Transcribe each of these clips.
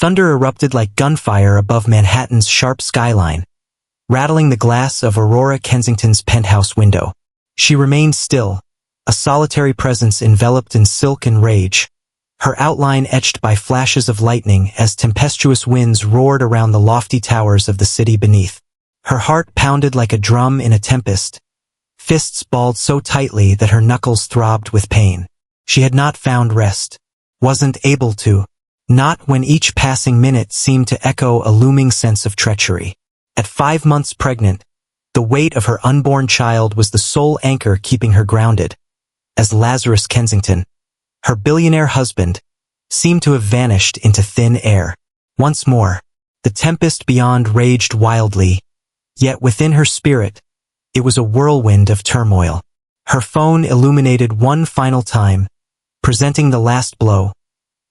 Thunder erupted like gunfire above Manhattan's sharp skyline, rattling the glass of Aurora Kensington's penthouse window. She remained still, a solitary presence enveloped in silk and rage, her outline etched by flashes of lightning as tempestuous winds roared around the lofty towers of the city beneath. Her heart pounded like a drum in a tempest, fists balled so tightly that her knuckles throbbed with pain. She had not found rest, wasn't able to, not when each passing minute seemed to echo a looming sense of treachery. At 5 months pregnant, the weight of her unborn child was the sole anchor keeping her grounded, as Lazarus Kensington, her billionaire husband, seemed to have vanished into thin air. Once more, the tempest beyond raged wildly, yet within her spirit, it was a whirlwind of turmoil. Her phone illuminated one final time, presenting the last blow.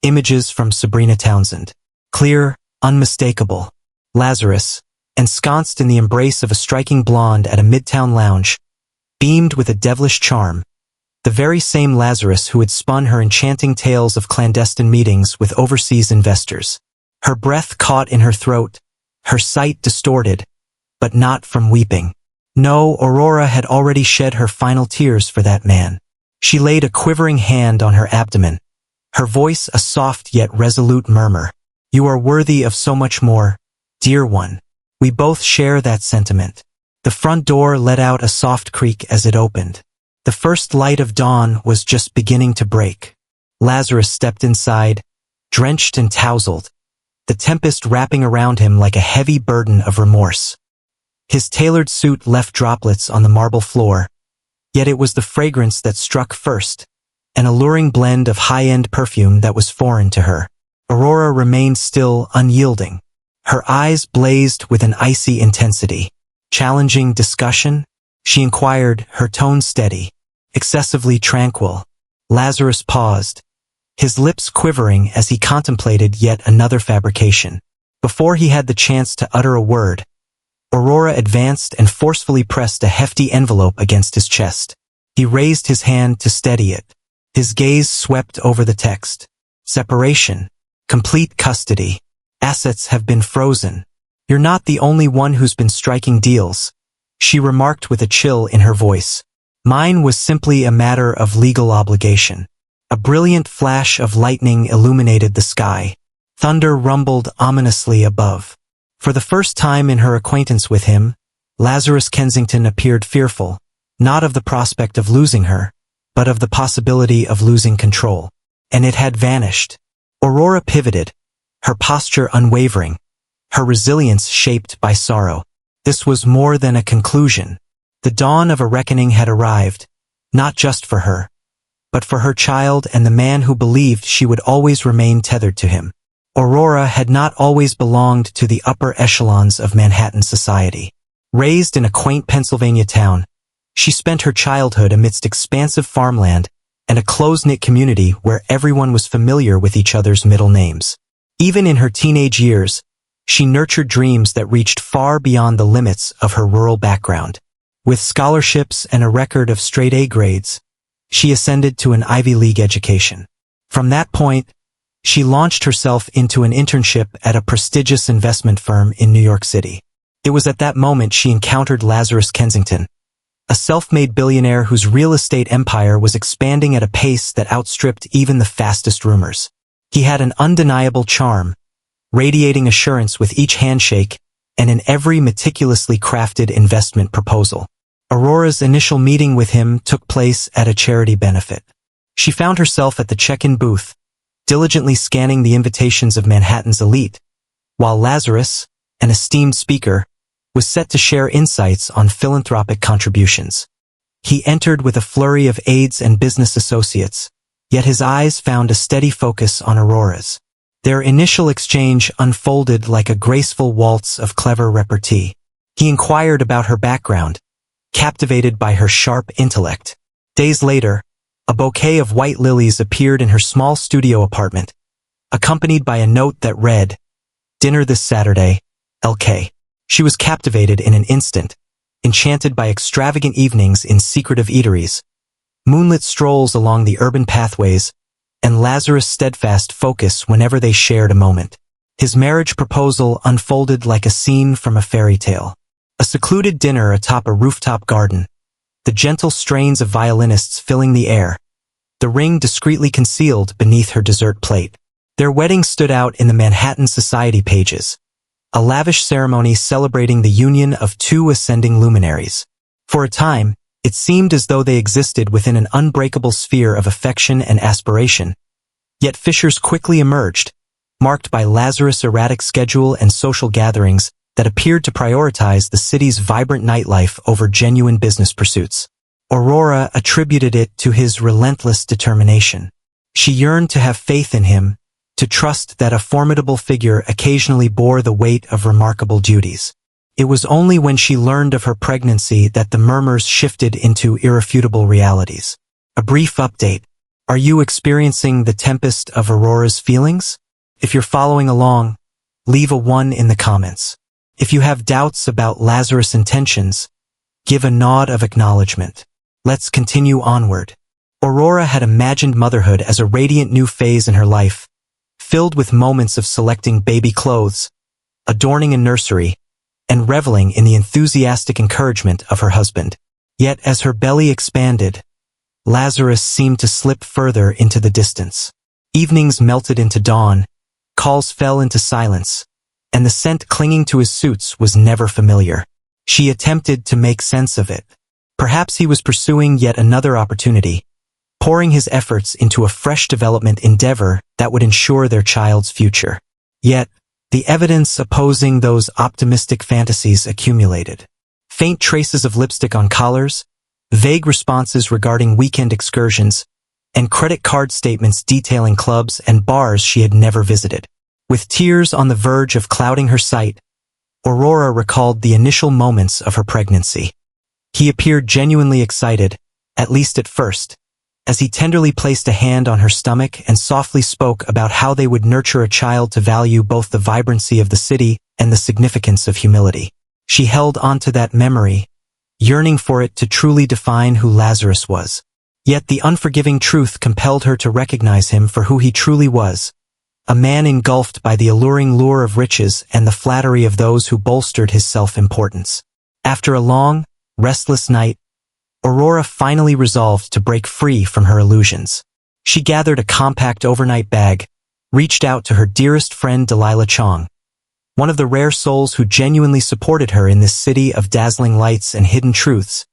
Images from Sabrina Townsend. Clear, unmistakable. Lazarus, ensconced in the embrace of a striking blonde at a midtown lounge, beamed with a devilish charm. The very same Lazarus who had spun her enchanting tales of clandestine meetings with overseas investors. Her breath caught in her throat, her sight distorted, but not from weeping. No, Aurora had already shed her final tears for that man. She laid a quivering hand on her abdomen, her voice a soft yet resolute murmur. You are worthy of so much more, dear one. We both share that sentiment. The front door let out a soft creak as it opened. The first light of dawn was just beginning to break. Lazarus stepped inside, drenched and tousled, the tempest wrapping around him like a heavy burden of remorse. His tailored suit left droplets on the marble floor, yet it was the fragrance that struck first, an alluring blend of high-end perfume that was foreign to her. Aurora remained still, unyielding. Her eyes blazed with an icy intensity. Challenging discussion? She inquired, her tone steady, excessively tranquil. Lazarus paused, his lips quivering as he contemplated yet another fabrication. Before he had the chance to utter a word, Aurora advanced and forcefully pressed a hefty envelope against his chest. He raised his hand to steady it. His gaze swept over the text. Separation. Complete custody. Assets have been frozen. You're not the only one who's been striking deals, she remarked with a chill in her voice. Mine was simply a matter of legal obligation. A brilliant flash of lightning illuminated the sky. Thunder rumbled ominously above. For the first time in her acquaintance with him, Lazarus Kensington appeared fearful, not of the prospect of losing her, but of the possibility of losing control. And it had vanished. Aurora pivoted, her posture unwavering, her resilience shaped by sorrow. This was more than a conclusion. The dawn of a reckoning had arrived, not just for her, but for her child and the man who believed she would always remain tethered to him. Aurora had not always belonged to the upper echelons of Manhattan society. Raised in a quaint Pennsylvania town, she spent her childhood amidst expansive farmland and a close-knit community where everyone was familiar with each other's middle names. Even in her teenage years, she nurtured dreams that reached far beyond the limits of her rural background. With scholarships and a record of straight A grades, she ascended to an Ivy League education. From that point, she launched herself into an internship at a prestigious investment firm in New York City. It was at that moment she encountered Lazarus Kensington, a self-made billionaire whose real estate empire was expanding at a pace that outstripped even the fastest rumors. He had an undeniable charm, radiating assurance with each handshake and in every meticulously crafted investment proposal. Aurora's initial meeting with him took place at a charity benefit. She found herself at the check-in booth, diligently scanning the invitations of Manhattan's elite, while Lazarus, an esteemed speaker, was set to share insights on philanthropic contributions. He entered with a flurry of aides and business associates, yet his eyes found a steady focus on Aurora's. Their initial exchange unfolded like a graceful waltz of clever repartee. He inquired about her background, captivated by her sharp intellect. Days later, a bouquet of white lilies appeared in her small studio apartment, accompanied by a note that read, "Dinner this Saturday, LK." She was captivated in an instant, enchanted by extravagant evenings in secretive eateries, moonlit strolls along the urban pathways, and Lazarus' steadfast focus whenever they shared a moment. His marriage proposal unfolded like a scene from a fairy tale. A secluded dinner atop a rooftop garden, the gentle strains of violinists filling the air, the ring discreetly concealed beneath her dessert plate. Their wedding stood out in the Manhattan Society pages, a lavish ceremony celebrating the union of two ascending luminaries. For a time, it seemed as though they existed within an unbreakable sphere of affection and aspiration. Yet fissures quickly emerged, marked by Lazarus' erratic schedule and social gatherings that appeared to prioritize the city's vibrant nightlife over genuine business pursuits. Aurora attributed it to his relentless determination. She yearned to have faith in him, to trust that a formidable figure occasionally bore the weight of remarkable duties. It was only when she learned of her pregnancy that the murmurs shifted into irrefutable realities. A brief update. Are you experiencing the tempest of Aurora's feelings? If you're following along, leave a 1 in the comments. If you have doubts about Lazarus' intentions, give a nod of acknowledgement. Let's continue onward. Aurora had imagined motherhood as a radiant new phase in her life, filled with moments of selecting baby clothes, adorning a nursery, and reveling in the enthusiastic encouragement of her husband. Yet as her belly expanded, Lazarus seemed to slip further into the distance. Evenings melted into dawn, calls fell into silence, and the scent clinging to his suits was never familiar. She attempted to make sense of it. Perhaps he was pursuing yet another opportunity, pouring his efforts into a fresh development endeavor that would ensure their child's future. Yet, the evidence opposing those optimistic fantasies accumulated. Faint traces of lipstick on collars, vague responses regarding weekend excursions, and credit card statements detailing clubs and bars she had never visited. With tears on the verge of clouding her sight, Aurora recalled the initial moments of her pregnancy. He appeared genuinely excited, at least at first, as he tenderly placed a hand on her stomach and softly spoke about how they would nurture a child to value both the vibrancy of the city and the significance of humility. She held onto that memory, yearning for it to truly define who Lazarus was. Yet the unforgiving truth compelled her to recognize him for who he truly was, a man engulfed by the alluring lure of riches and the flattery of those who bolstered his self-importance. After a long, restless night, Aurora finally resolved to break free from her illusions. She gathered a compact overnight bag, reached out to her dearest friend Delilah Chong, one of the rare souls who genuinely supported her in this city of dazzling lights and hidden truths,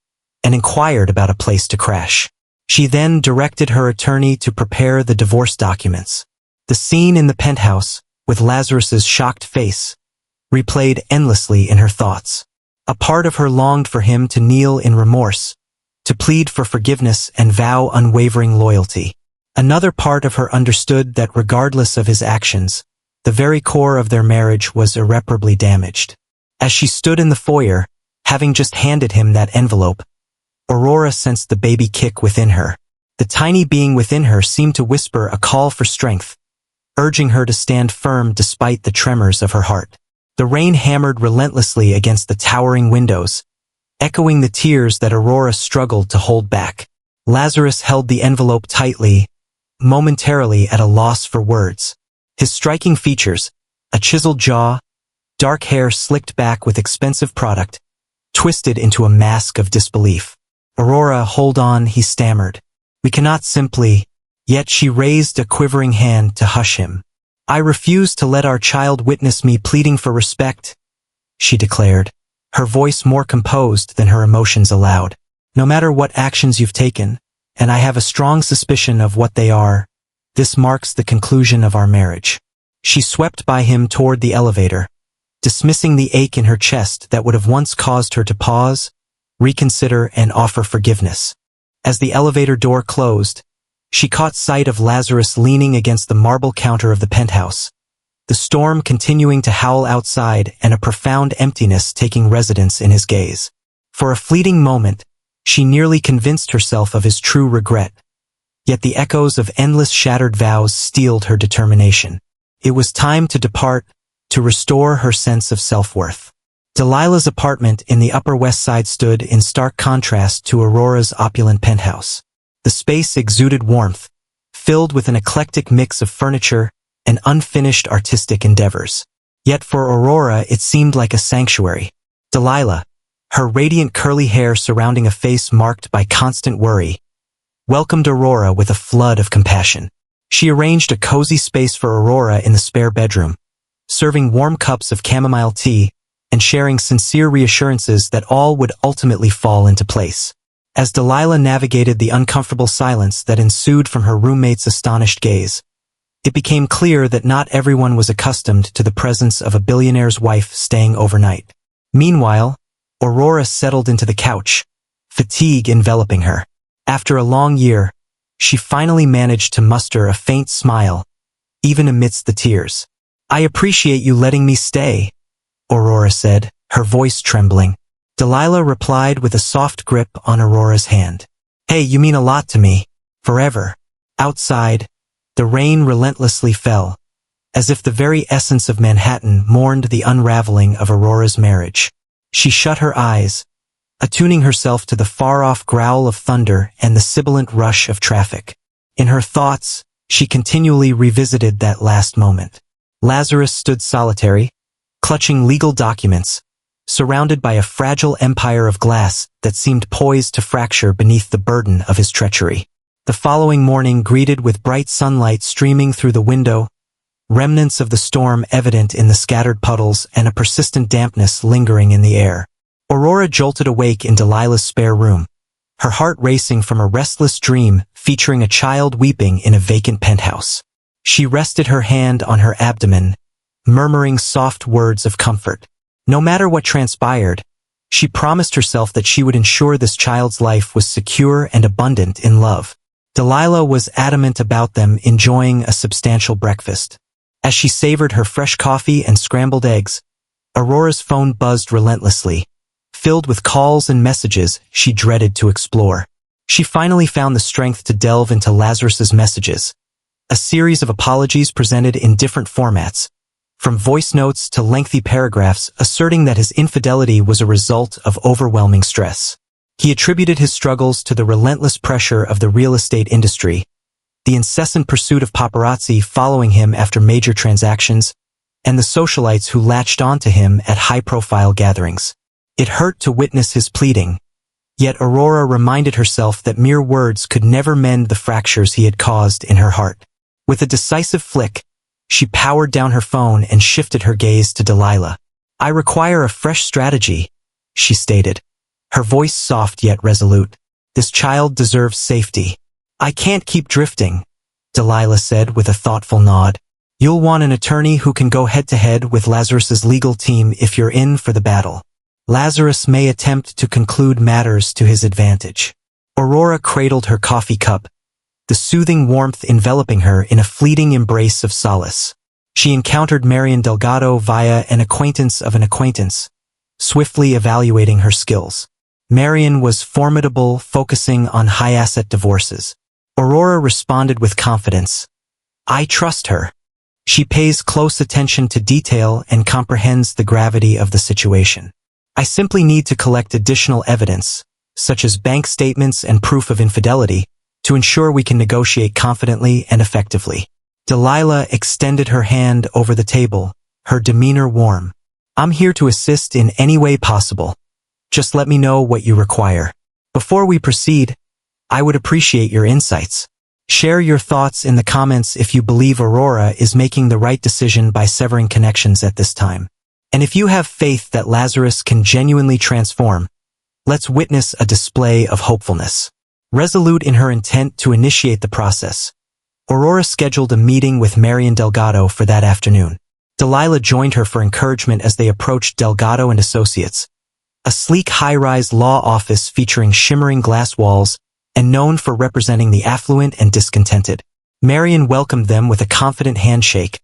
and inquired about a place to crash. She then directed her attorney to prepare the divorce documents. The scene in the penthouse, with Lazarus's shocked face, replayed endlessly in her thoughts. A part of her longed for him to kneel in remorse, to plead for forgiveness and vow unwavering loyalty. Another part of her understood that regardless of his actions, the very core of their marriage was irreparably damaged. As she stood in the foyer, having just handed him that envelope, Aurora sensed the baby kick within her. The tiny being within her seemed to whisper a call for strength, urging her to stand firm despite the tremors of her heart. The rain hammered relentlessly against the towering windows, echoing the tears that Aurora struggled to hold back. Lazarus held the envelope tightly, momentarily at a loss for words. His striking features, a chiseled jaw, dark hair slicked back with expensive product, twisted into a mask of disbelief. "Aurora, hold on," he stammered. "We cannot simply—" Yet she raised a quivering hand to hush him. "I refuse to let our child witness me pleading for respect," she declared, her voice more composed than her emotions allowed. "No matter what actions you've taken, and I have a strong suspicion of what they are, this marks the conclusion of our marriage." She swept by him toward the elevator, dismissing the ache in her chest that would have once caused her to pause, reconsider, and offer forgiveness. As the elevator door closed, she caught sight of Lazarus leaning against the marble counter of the penthouse, the storm continuing to howl outside and a profound emptiness taking residence in his gaze. For a fleeting moment, she nearly convinced herself of his true regret, yet the echoes of endless shattered vows steeled her determination. It was time to depart, to restore her sense of self-worth. Delilah's apartment in the Upper West Side stood in stark contrast to Aurora's opulent penthouse. The space exuded warmth, filled with an eclectic mix of furniture, and unfinished artistic endeavors. Yet for Aurora it seemed like a sanctuary. Delilah, her radiant curly hair surrounding a face marked by constant worry, welcomed Aurora with a flood of compassion. She arranged a cozy space for Aurora in the spare bedroom, serving warm cups of chamomile tea and sharing sincere reassurances that all would ultimately fall into place. As Delilah navigated the uncomfortable silence that ensued from her roommate's astonished gaze, it became clear that not everyone was accustomed to the presence of a billionaire's wife staying overnight. Meanwhile, Aurora settled into the couch, fatigue enveloping her. After a long year, she finally managed to muster a faint smile, even amidst the tears. "I appreciate you letting me stay," Aurora said, her voice trembling. Delilah replied with a soft grip on Aurora's hand. "Hey, you mean a lot to me. Forever." Outside, the rain relentlessly fell, as if the very essence of Manhattan mourned the unraveling of Aurora's marriage. She shut her eyes, attuning herself to the far-off growl of thunder and the sibilant rush of traffic. In her thoughts, she continually revisited that last moment. Lazarus stood solitary, clutching legal documents, surrounded by a fragile empire of glass that seemed poised to fracture beneath the burden of his treachery. The following morning greeted with bright sunlight streaming through the window, remnants of the storm evident in the scattered puddles and a persistent dampness lingering in the air. Aurora jolted awake in Delilah's spare room, her heart racing from a restless dream featuring a child weeping in a vacant penthouse. She rested her hand on her abdomen, murmuring soft words of comfort. No matter what transpired, she promised herself that she would ensure this child's life was secure and abundant in love. Delilah was adamant about them enjoying a substantial breakfast. As she savored her fresh coffee and scrambled eggs, Aurora's phone buzzed relentlessly, filled with calls and messages she dreaded to explore. She finally found the strength to delve into Lazarus's messages, a series of apologies presented in different formats, from voice notes to lengthy paragraphs asserting that his infidelity was a result of overwhelming stress. He attributed his struggles to the relentless pressure of the real estate industry, the incessant pursuit of paparazzi following him after major transactions, and the socialites who latched onto him at high-profile gatherings. It hurt to witness his pleading, yet Aurora reminded herself that mere words could never mend the fractures he had caused in her heart. With a decisive flick, she powered down her phone and shifted her gaze to Delilah. "I require a fresh strategy," she stated, her voice soft yet resolute. "This child deserves safety." "I can't keep drifting," Delilah said with a thoughtful nod. "You'll want an attorney who can go head-to-head with Lazarus's legal team if you're in for the battle. Lazarus may attempt to conclude matters to his advantage." Aurora cradled her coffee cup, the soothing warmth enveloping her in a fleeting embrace of solace. She encountered Marian Delgado via an acquaintance of an acquaintance, swiftly evaluating her skills. Marian was formidable, focusing on high-asset divorces. Aurora responded with confidence. "I trust her. She pays close attention to detail and comprehends the gravity of the situation. I simply need to collect additional evidence, such as bank statements and proof of infidelity, to ensure we can negotiate confidently and effectively." Delilah extended her hand over the table, her demeanor warm. "I'm here to assist in any way possible. Just let me know what you require. Before we proceed, I would appreciate your insights. Share your thoughts in the comments if you believe Aurora is making the right decision by severing connections at this time. And if you have faith that Lazarus can genuinely transform, let's witness a display of hopefulness." Resolute in her intent to initiate the process, Aurora scheduled a meeting with Marian Delgado for that afternoon. Delilah joined her for encouragement as they approached Delgado and Associates, a sleek high-rise law office featuring shimmering glass walls and known for representing the affluent and discontented. Marian welcomed them with a confident handshake,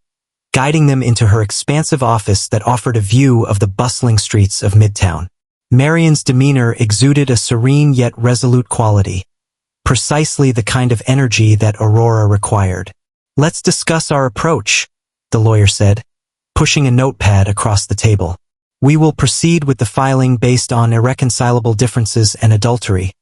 guiding them into her expansive office that offered a view of the bustling streets of Midtown. Marian's demeanor exuded a serene yet resolute quality, precisely the kind of energy that Aurora required. "Let's discuss our approach," the lawyer said, pushing a notepad across the table. "We will proceed with the filing based on irreconcilable differences and adultery,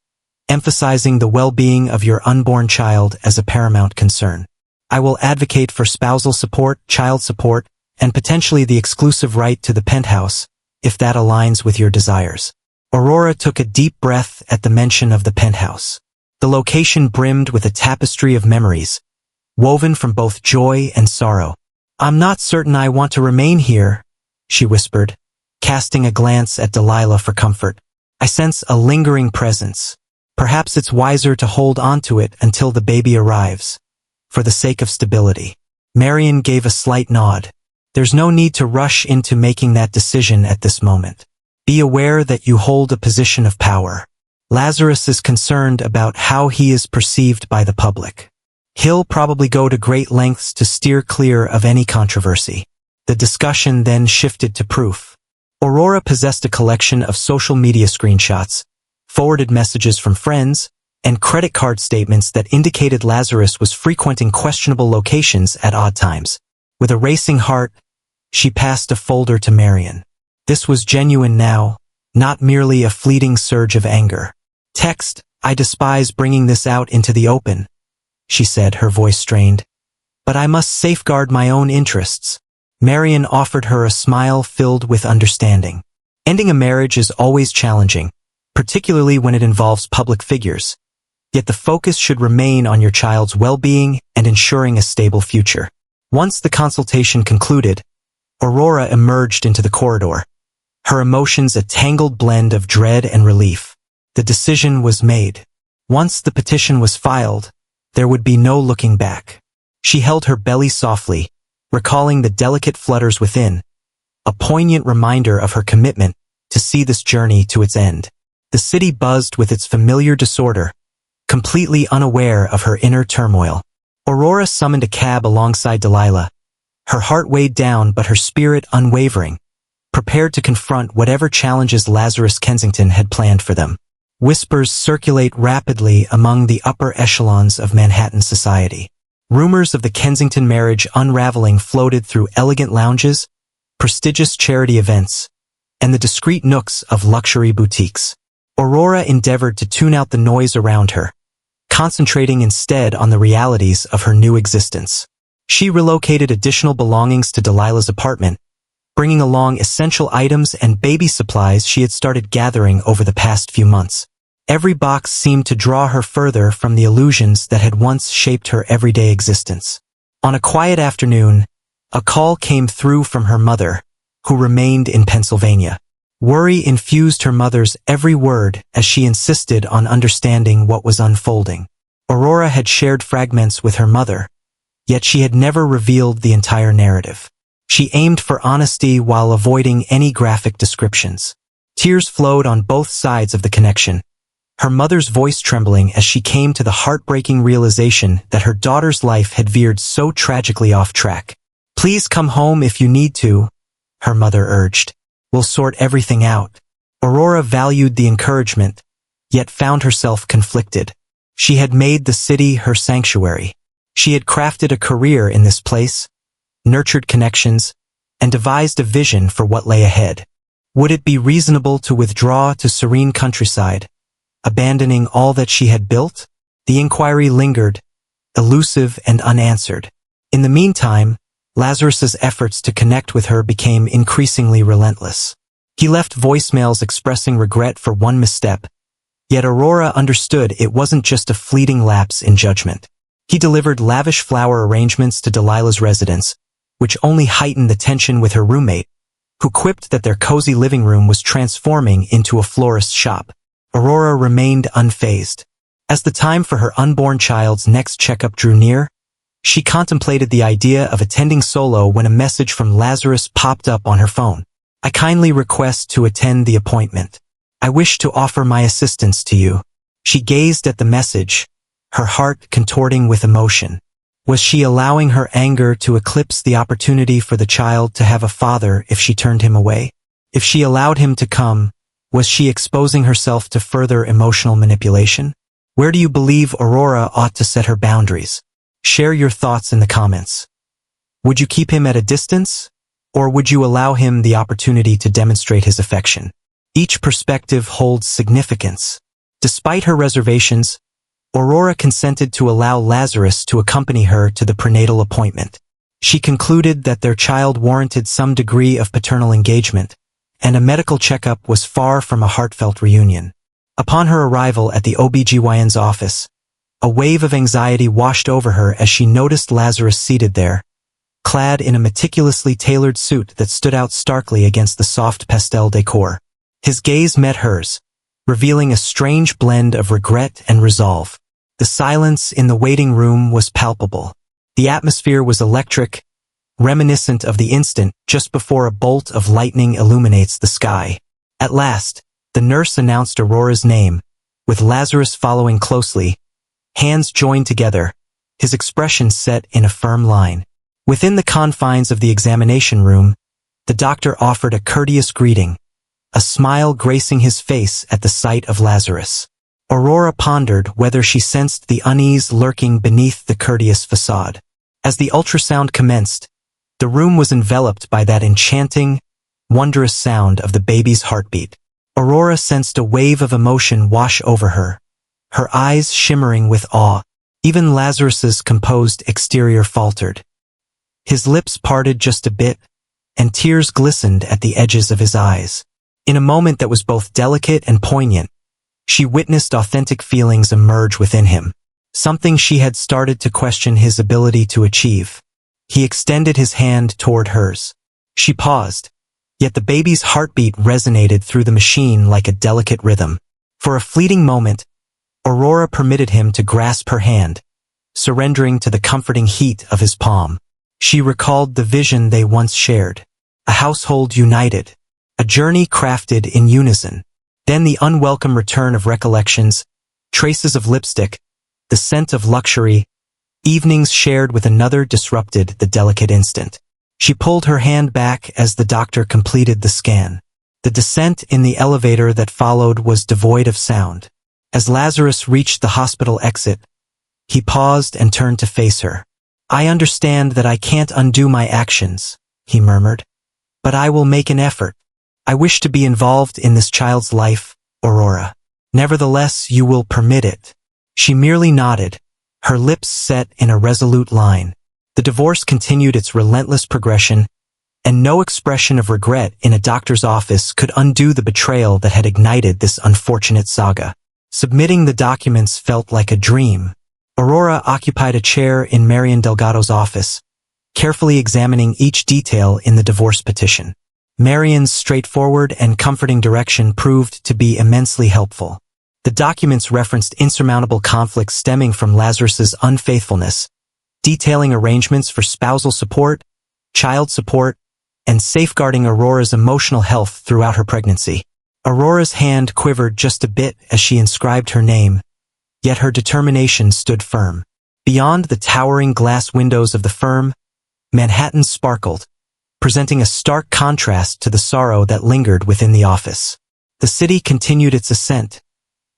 emphasizing the well-being of your unborn child as a paramount concern. I will advocate for spousal support, child support, and potentially the exclusive right to the penthouse, if that aligns with your desires. Aurora took a deep breath at the mention of the penthouse. The location brimmed with a tapestry of memories, woven from both joy and sorrow. I'm not certain I want to remain here, she whispered, casting a glance at Delilah for comfort. I sense a lingering presence. Perhaps it's wiser to hold onto it until the baby arrives, for the sake of stability. Marian gave a slight nod. There's no need to rush into making that decision at this moment. Be aware that you hold a position of power. Lazarus is concerned about how he is perceived by the public. He'll probably go to great lengths to steer clear of any controversy. The discussion then shifted to proof. Aurora possessed a collection of social media screenshots, forwarded messages from friends, and credit card statements that indicated Lazarus was frequenting questionable locations at odd times. With a racing heart, she passed a folder to Marian. This was genuine now, not merely a fleeting surge of anger. Text, I despise bringing this out into the open, she said, her voice strained. But I must safeguard my own interests. Marian offered her a smile filled with understanding. Ending a marriage is always challenging, particularly when it involves public figures. Yet the focus should remain on your child's well-being and ensuring a stable future. Once the consultation concluded, Aurora emerged into the corridor, her emotions a tangled blend of dread and relief. The decision was made. Once the petition was filed, there would be no looking back. She held her belly softly, recalling the delicate flutters within, a poignant reminder of her commitment to see this journey to its end. The city buzzed with its familiar disorder, completely unaware of her inner turmoil. Aurora summoned a cab alongside Delilah, her heart weighed down but her spirit unwavering, prepared to confront whatever challenges Lazarus Kensington had planned for them. Whispers circulate rapidly among the upper echelons of Manhattan society. Rumors of the Kensington marriage unraveling floated through elegant lounges, prestigious charity events, and the discreet nooks of luxury boutiques. Aurora endeavored to tune out the noise around her, concentrating instead on the realities of her new existence. She relocated additional belongings to Delilah's apartment, bringing along essential items and baby supplies she had started gathering over the past few months. Every box seemed to draw her further from the illusions that had once shaped her everyday existence. On a quiet afternoon, a call came through from her mother, who remained in Pennsylvania. Worry infused her mother's every word as she insisted on understanding what was unfolding. Aurora had shared fragments with her mother, yet she had never revealed the entire narrative. She aimed for honesty while avoiding any graphic descriptions. Tears flowed on both sides of the connection, her mother's voice trembling as she came to the heartbreaking realization that her daughter's life had veered so tragically off track. Please come home if you need to, her mother urged. We'll sort everything out. Aurora valued the encouragement, yet found herself conflicted. She had made the city her sanctuary. She had crafted a career in this place, nurtured connections, and devised a vision for what lay ahead. Would it be reasonable to withdraw to serene countryside, abandoning all that she had built? The inquiry lingered, elusive and unanswered. In the meantime, Lazarus's efforts to connect with her became increasingly relentless. He left voicemails expressing regret for one misstep, yet Aurora understood it wasn't just a fleeting lapse in judgment. He delivered lavish flower arrangements to Delilah's residence, which only heightened the tension with her roommate, who quipped that their cozy living room was transforming into a florist's shop. Aurora remained unfazed. As the time for her unborn child's next checkup drew near, she contemplated the idea of attending solo when a message from Lazarus popped up on her phone. I kindly request to attend the appointment. I wish to offer my assistance to you. She gazed at the message, her heart contorting with emotion. Was she allowing her anger to eclipse the opportunity for the child to have a father if she turned him away? If she allowed him to come, was she exposing herself to further emotional manipulation? Where do you believe Aurora ought to set her boundaries? Share your thoughts in the comments. Would you keep him at a distance, or would you allow him the opportunity to demonstrate his affection? Each perspective holds significance. Despite her reservations, Aurora consented to allow Lazarus to accompany her to the prenatal appointment. She concluded that their child warranted some degree of paternal engagement, and a medical checkup was far from a heartfelt reunion. Upon her arrival at the OBGYN's office, a wave of anxiety washed over her as she noticed Lazarus seated there, clad in a meticulously tailored suit that stood out starkly against the soft pastel decor. His gaze met hers, revealing a strange blend of regret and resolve. The silence in the waiting room was palpable. The atmosphere was electric, reminiscent of the instant just before a bolt of lightning illuminates the sky. At last, the nurse announced Aurora's name, with Lazarus following closely, hands joined together, his expression set in a firm line. Within the confines of the examination room, the doctor offered a courteous greeting, a smile gracing his face at the sight of Lazarus. Aurora pondered whether she sensed the unease lurking beneath the courteous facade. As the ultrasound commenced, the room was enveloped by that enchanting, wondrous sound of the baby's heartbeat. Aurora sensed a wave of emotion wash over her, her eyes shimmering with awe. Even Lazarus's composed exterior faltered. His lips parted just a bit, and tears glistened at the edges of his eyes. In a moment that was both delicate and poignant, she witnessed authentic feelings emerge within him, something she had started to question his ability to achieve. He extended his hand toward hers. She paused, yet the baby's heartbeat resonated through the machine like a delicate rhythm. For a fleeting moment, Aurora permitted him to grasp her hand, surrendering to the comforting heat of his palm. She recalled the vision they once shared, a household united, a journey crafted in unison. Then the unwelcome return of recollections, traces of lipstick, the scent of luxury, evenings shared with another disrupted the delicate instant. She pulled her hand back as the doctor completed the scan. The descent in the elevator that followed was devoid of sound. As Lazarus reached the hospital exit, he paused and turned to face her. "I understand that I can't undo my actions," he murmured, "but I will make an effort. I wish to be involved in this child's life, Aurora. Nevertheless, you will permit it." She merely nodded, her lips set in a resolute line. The divorce continued its relentless progression, and no expression of regret in a doctor's office could undo the betrayal that had ignited this unfortunate saga. Submitting the documents felt like a dream. Aurora occupied a chair in Marian Delgado's office, carefully examining each detail in the divorce petition. Marian's straightforward and comforting direction proved to be immensely helpful. The documents referenced insurmountable conflicts stemming from Lazarus's unfaithfulness, detailing arrangements for spousal support, child support, and safeguarding Aurora's emotional health throughout her pregnancy. Aurora's hand quivered just a bit as she inscribed her name, yet her determination stood firm. Beyond the towering glass windows of the firm, Manhattan sparkled, presenting a stark contrast to the sorrow that lingered within the office. The city continued its ascent,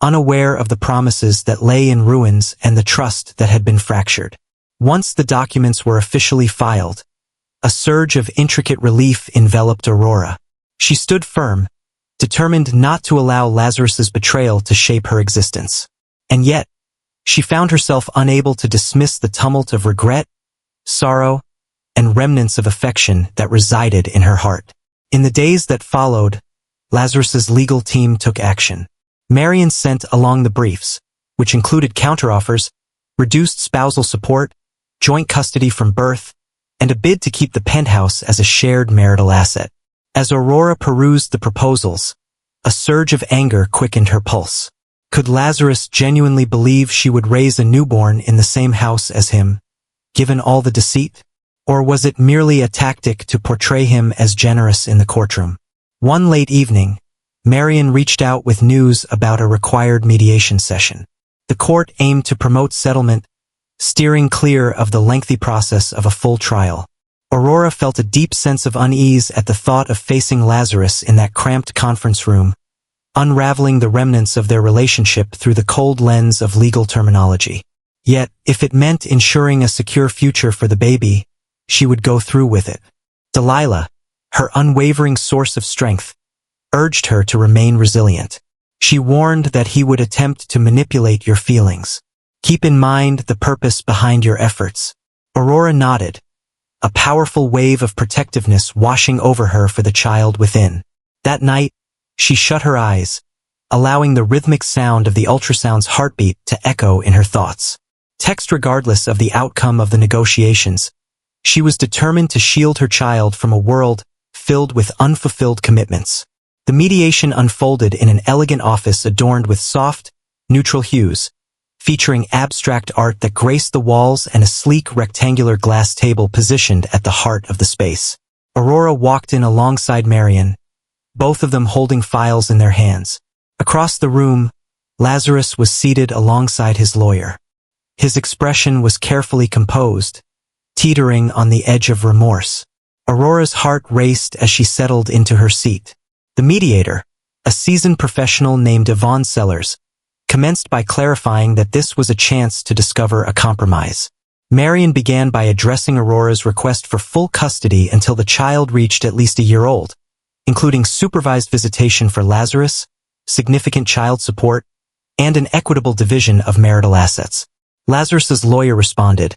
unaware of the promises that lay in ruins and the trust that had been fractured. Once the documents were officially filed, a surge of intricate relief enveloped Aurora. She stood firm, determined not to allow Lazarus's betrayal to shape her existence. And yet, she found herself unable to dismiss the tumult of regret, sorrow, and remnants of affection that resided in her heart. In the days that followed, Lazarus's legal team took action. Marian sent along the briefs, which included counteroffers, reduced spousal support, joint custody from birth, and a bid to keep the penthouse as a shared marital asset. As Aurora perused the proposals, a surge of anger quickened her pulse. Could Lazarus genuinely believe she would raise a newborn in the same house as him, given all the deceit? Or was it merely a tactic to portray him as generous in the courtroom? One late evening, Marian reached out with news about a required mediation session. The court aimed to promote settlement, steering clear of the lengthy process of a full trial. Aurora felt a deep sense of unease at the thought of facing Lazarus in that cramped conference room, unraveling the remnants of their relationship through the cold lens of legal terminology. Yet, if it meant ensuring a secure future for the baby, she would go through with it. Delilah, her unwavering source of strength, urged her to remain resilient. She warned that he would attempt to manipulate your feelings. Keep in mind the purpose behind your efforts. Aurora nodded, a powerful wave of protectiveness washing over her for the child within. That night, she shut her eyes, allowing the rhythmic sound of the ultrasound's heartbeat to echo in her thoughts. Text regardless of the outcome of the negotiations, she was determined to shield her child from a world filled with unfulfilled commitments. The mediation unfolded in an elegant office adorned with soft, neutral hues, featuring abstract art that graced the walls and a sleek rectangular glass table positioned at the heart of the space. Aurora walked in alongside Marion, both of them holding files in their hands. Across the room, Lazarus was seated alongside his lawyer. His expression was carefully composed, teetering on the edge of remorse. Aurora's heart raced as she settled into her seat. The mediator, a seasoned professional named Yvonne Sellers, commenced by clarifying that this was a chance to discover a compromise. Marion began by addressing Aurora's request for full custody until the child reached at least a year old, including supervised visitation for Lazarus, significant child support, and an equitable division of marital assets. Lazarus's lawyer responded,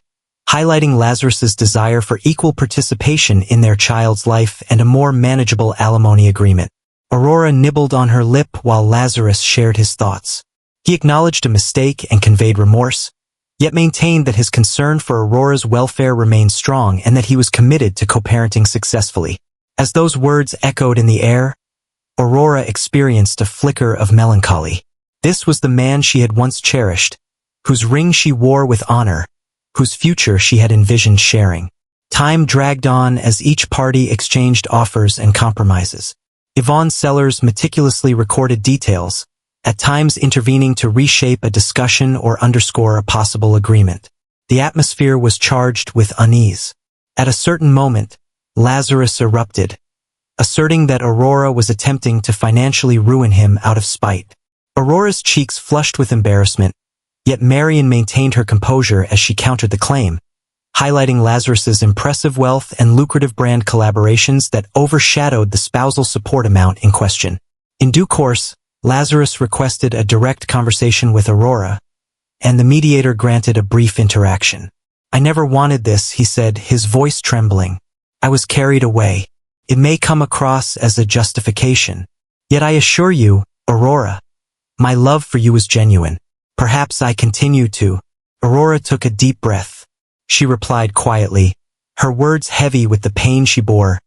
highlighting Lazarus's desire for equal participation in their child's life and a more manageable alimony agreement. Aurora nibbled on her lip while Lazarus shared his thoughts. He acknowledged a mistake and conveyed remorse, yet maintained that his concern for Aurora's welfare remained strong and that he was committed to co-parenting successfully. As those words echoed in the air, Aurora experienced a flicker of melancholy. This was the man she had once cherished, whose ring she wore with honor, whose future she had envisioned sharing. Time dragged on as each party exchanged offers and compromises. Yvonne Sellers meticulously recorded details, at times intervening to reshape a discussion or underscore a possible agreement. The atmosphere was charged with unease. At a certain moment, Lazarus erupted, asserting that Aurora was attempting to financially ruin him out of spite. Aurora's cheeks flushed with embarrassment, yet Marion maintained her composure as she countered the claim, highlighting Lazarus's impressive wealth and lucrative brand collaborations that overshadowed the spousal support amount in question. In due course, Lazarus requested a direct conversation with Aurora, and the mediator granted a brief interaction. "I never wanted this," he said, his voice trembling. "I was carried away. It may come across as a justification. Yet I assure you, Aurora, my love for you is genuine. Perhaps I continue to." Aurora took a deep breath. She replied quietly, her words heavy with the pain she bore.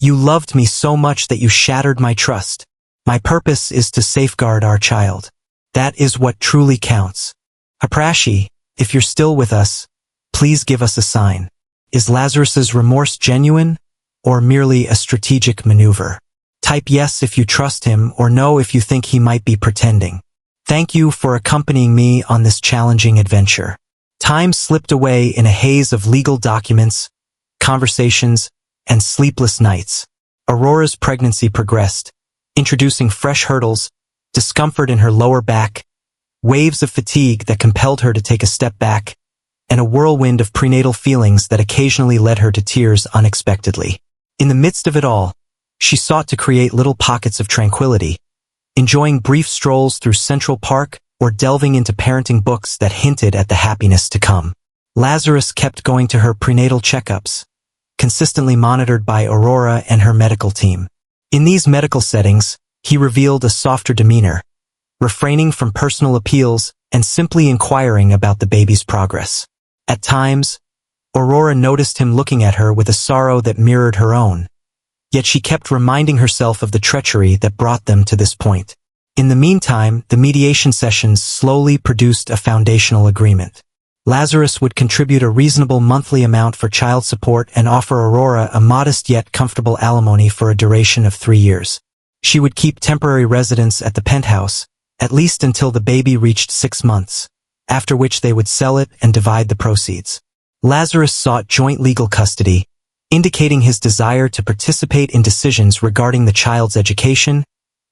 "You loved me so much that you shattered my trust. My purpose is to safeguard our child. That is what truly counts. Haprashi, if you're still with us, please give us a sign. Is Lazarus's remorse genuine, or merely a strategic maneuver? Type yes if you trust him, or no if you think he might be pretending. Thank you for accompanying me on this challenging adventure." Time slipped away in a haze of legal documents, conversations, and sleepless nights. Aurora's pregnancy progressed, introducing fresh hurdles, discomfort in her lower back, waves of fatigue that compelled her to take a step back, and a whirlwind of prenatal feelings that occasionally led her to tears unexpectedly. In the midst of it all, she sought to create little pockets of tranquility, enjoying brief strolls through Central Park or delving into parenting books that hinted at the happiness to come. Lazarus kept going to her prenatal checkups, consistently monitored by Aurora and her medical team. In these medical settings, he revealed a softer demeanor, refraining from personal appeals and simply inquiring about the baby's progress. At times, Aurora noticed him looking at her with a sorrow that mirrored her own, yet she kept reminding herself of the treachery that brought them to this point. In the meantime, the mediation sessions slowly produced a foundational agreement. Lazarus would contribute a reasonable monthly amount for child support and offer Aurora a modest yet comfortable alimony for a duration of 3 years. She would keep temporary residence at the penthouse, at least until the baby reached 6 months, after which they would sell it and divide the proceeds. Lazarus sought joint legal custody, indicating his desire to participate in decisions regarding the child's education,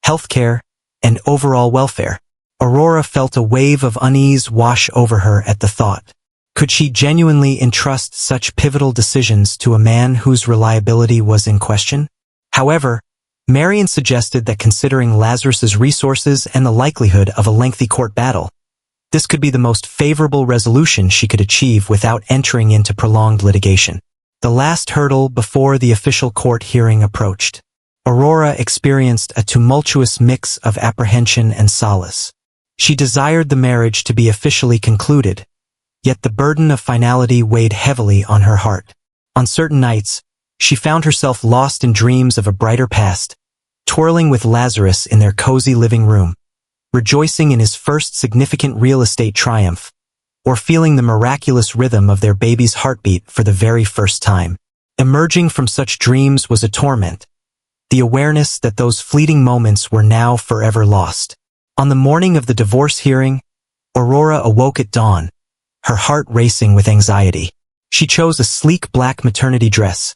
healthcare, and overall welfare. Aurora felt a wave of unease wash over her at the thought. Could she genuinely entrust such pivotal decisions to a man whose reliability was in question? However, Marion suggested that considering Lazarus's resources and the likelihood of a lengthy court battle, This could be the most favorable resolution she could achieve without entering into prolonged litigation. The last hurdle before the official court hearing approached. Aurora experienced a tumultuous mix of apprehension and solace. She desired the marriage to be officially concluded, yet the burden of finality weighed heavily on her heart. On certain nights, she found herself lost in dreams of a brighter past, twirling with Lazarus in their cozy living room, rejoicing in his first significant real estate triumph, or feeling the miraculous rhythm of their baby's heartbeat for the very first time. Emerging from such dreams was a torment, the awareness that those fleeting moments were now forever lost. On the morning of the divorce hearing, Aurora awoke at dawn, her heart racing with anxiety. She chose a sleek black maternity dress,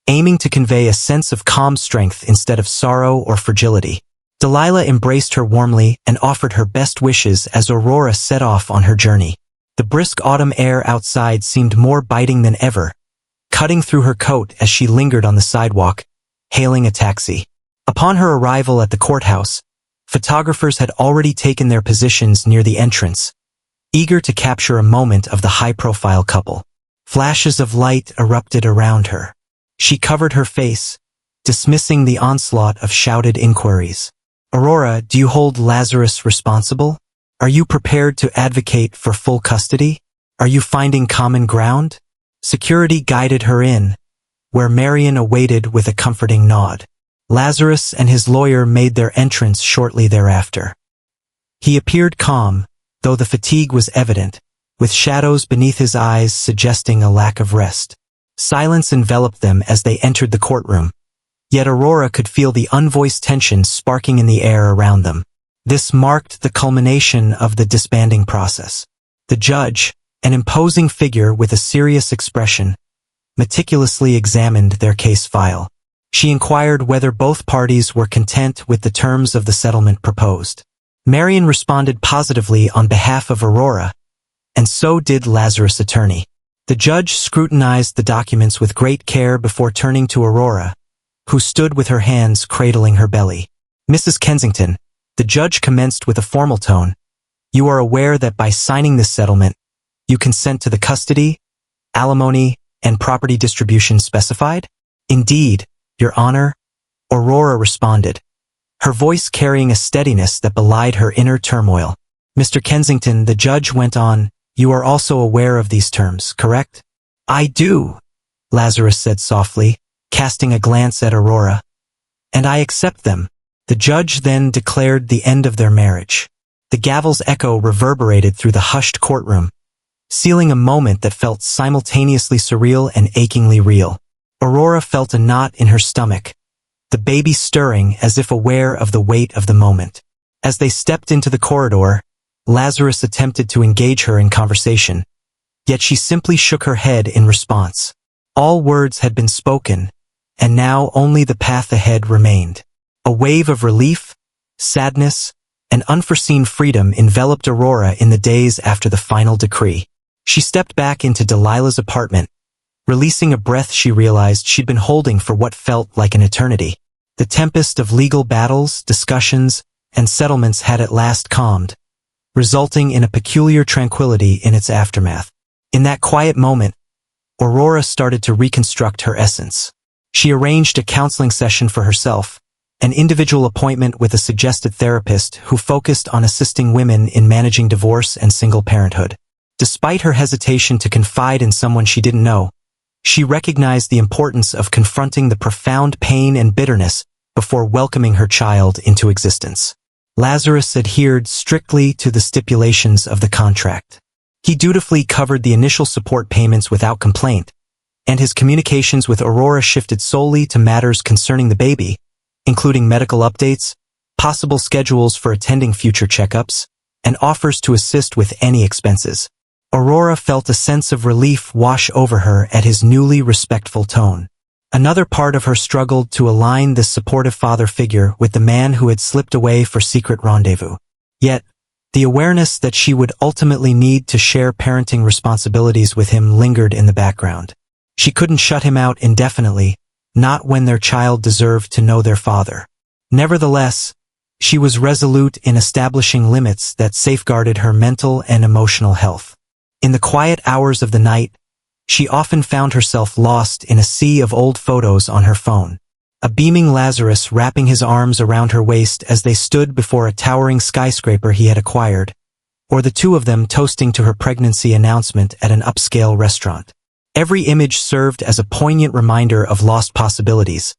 aiming to convey a sense of calm strength instead of sorrow or fragility. Delilah embraced her warmly and offered her best wishes as Aurora set off on her journey. The brisk autumn air outside seemed more biting than ever, cutting through her coat as she lingered on the sidewalk, hailing a taxi. Upon her arrival at the courthouse, photographers had already taken their positions near the entrance, eager to capture a moment of the high-profile couple. Flashes of light erupted around her. She covered her face, dismissing the onslaught of shouted inquiries. "Aurora, do you hold Lazarus responsible? Are you prepared to advocate for full custody? Are you finding common ground?" Security guided her in, where Marion awaited with a comforting nod. Lazarus and his lawyer made their entrance shortly thereafter. He appeared calm, though the fatigue was evident, with shadows beneath his eyes suggesting a lack of rest. Silence enveloped them as they entered the courtroom, yet Aurora could feel the unvoiced tension sparking in the air around them. This marked the culmination of the disbanding process. The judge, an imposing figure with a serious expression, meticulously examined their case file. She inquired whether both parties were content with the terms of the settlement proposed. Marion responded positively on behalf of Aurora, and so did Lazarus' attorney. The judge scrutinized the documents with great care before turning to Aurora, who stood with her hands cradling her belly. "Mrs. Kensington," the judge commenced with a formal tone, "you are aware that by signing this settlement, you consent to the custody, alimony, and property distribution specified?" "Indeed, Your Honor," Aurora responded, her voice carrying a steadiness that belied her inner turmoil. "Mr. Kensington," the judge went on, "you are also aware of these terms, correct?" "I do," Lazarus said softly, casting a glance at Aurora. "And I accept them." The judge then declared the end of their marriage. The gavel's echo reverberated through the hushed courtroom, sealing a moment that felt simultaneously surreal and achingly real. Aurora felt a knot in her stomach, the baby stirring as if aware of the weight of the moment. As they stepped into the corridor, Lazarus attempted to engage her in conversation, yet she simply shook her head in response. All words had been spoken, and now only the path ahead remained. A wave of relief, sadness, and unforeseen freedom enveloped Aurora in the days after the final decree. She stepped back into Delilah's apartment, releasing a breath she realized she'd been holding for what felt like an eternity. The tempest of legal battles, discussions, and settlements had at last calmed, resulting in a peculiar tranquility in its aftermath. In that quiet moment, Aurora started to reconstruct her essence. She arranged a counseling session for herself, an individual appointment with a suggested therapist who focused on assisting women in managing divorce and single parenthood. Despite her hesitation to confide in someone she didn't know, she recognized the importance of confronting the profound pain and bitterness before welcoming her child into existence. Lazarus adhered strictly to the stipulations of the contract. He dutifully covered the initial support payments without complaint, and his communications with Aurora shifted solely to matters concerning the baby, including medical updates, possible schedules for attending future checkups, and offers to assist with any expenses. Aurora felt a sense of relief wash over her at his newly respectful tone. Another part of her struggled to align this supportive father figure with the man who had slipped away for secret rendezvous. Yet, the awareness that she would ultimately need to share parenting responsibilities with him lingered in the background. She couldn't shut him out indefinitely, not when their child deserved to know their father. Nevertheless, She was resolute in establishing limits that safeguarded her mental and emotional health. In the quiet hours of the night, she often found herself lost in a sea of old photos on her phone. A beaming Lazarus wrapping his arms around her waist as they stood before a towering skyscraper he had acquired, or the two of them toasting to her pregnancy announcement at an upscale restaurant. Every image served as a poignant reminder of lost possibilities,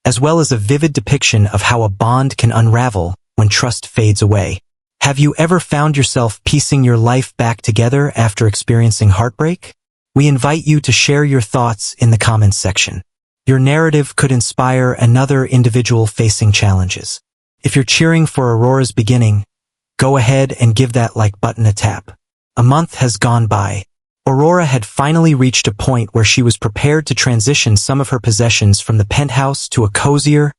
as well as a vivid depiction of how a bond can unravel when trust fades away. Have you ever found yourself piecing your life back together after experiencing heartbreak? We invite you to share your thoughts in the comments section. Your narrative could inspire another individual facing challenges. If you're cheering for Aurora's beginning, go ahead and give that like button a tap. A month has gone by. Aurora had finally reached a point where she was prepared to transition some of her possessions from the penthouse to a cozier,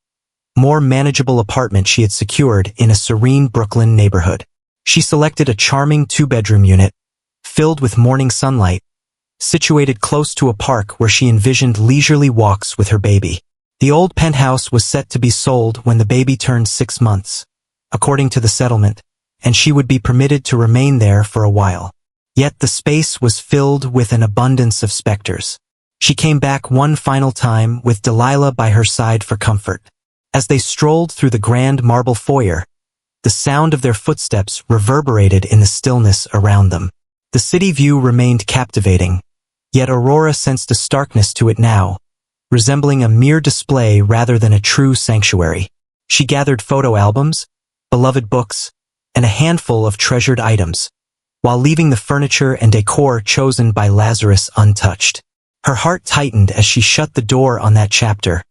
more manageable apartment she had secured in a serene Brooklyn neighborhood. She selected a charming two-bedroom unit, filled with morning sunlight, situated close to a park where she envisioned leisurely walks with her baby. The old penthouse was set to be sold when the baby turned 6 months, according to the settlement, and she would be permitted to remain there for a while. Yet the space was filled with an abundance of specters. She came back one final time with Delilah by her side for comfort. As they strolled through the grand marble foyer, the sound of their footsteps reverberated in the stillness around them. The city view remained captivating, yet Aurora sensed a starkness to it now, resembling a mere display rather than a true sanctuary. She gathered photo albums, beloved books, and a handful of treasured items, while leaving the furniture and decor chosen by Lazarus untouched. Her heart tightened as she shut the door on that chapter,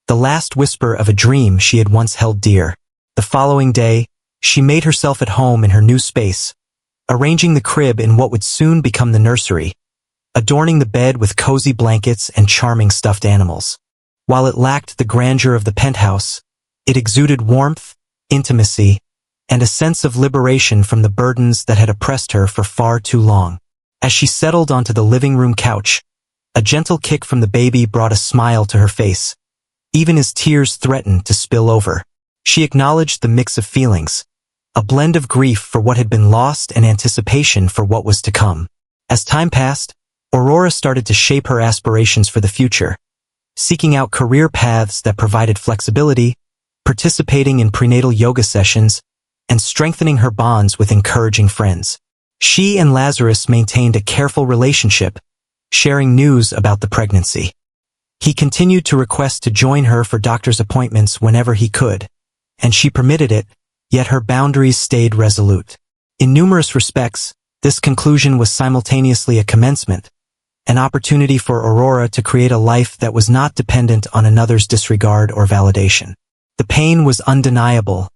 the last whisper of a dream she had once held dear. The following day, she made herself at home in her new space, arranging the crib in what would soon become the nursery, adorning the bed with cozy blankets and charming stuffed animals. While it lacked the grandeur of the penthouse, it exuded warmth, intimacy, and a sense of liberation from the burdens that had oppressed her for far too long. As she settled onto the living room couch, a gentle kick from the baby brought a smile to her face, even as tears threatened to spill over. She acknowledged the mix of feelings, a blend of grief for what had been lost and anticipation for what was to come. As time passed, Aurora started to shape her aspirations for the future, seeking out career paths that provided flexibility, participating in prenatal yoga sessions, and strengthening her bonds with encouraging friends. She and Lazarus maintained a careful relationship, sharing news about the pregnancy. He continued to request to join her for doctor's appointments whenever he could, and she permitted it, yet her boundaries stayed resolute. In numerous respects, this conclusion was simultaneously a commencement, an opportunity for Aurora to create a life that was not dependent on another's disregard or validation. The pain was undeniable,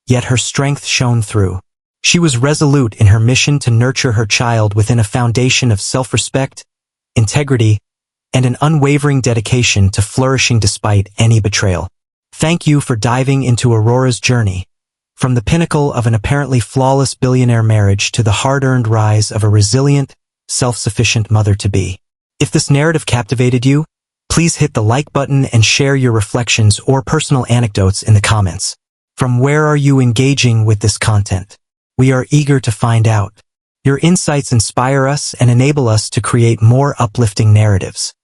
yet her strength shone through. She was resolute in her mission to nurture her child within a foundation of self-respect, integrity, and an unwavering dedication to flourishing despite any betrayal. Thank you for diving into Aurora's journey, from the pinnacle of an apparently flawless billionaire marriage to the hard-earned rise of a resilient, self-sufficient mother-to-be. If this narrative captivated you, please hit the like button and share your reflections or personal anecdotes in the comments. From where are you engaging with this content? We are eager to find out. Your insights inspire us and enable us to create more uplifting narratives.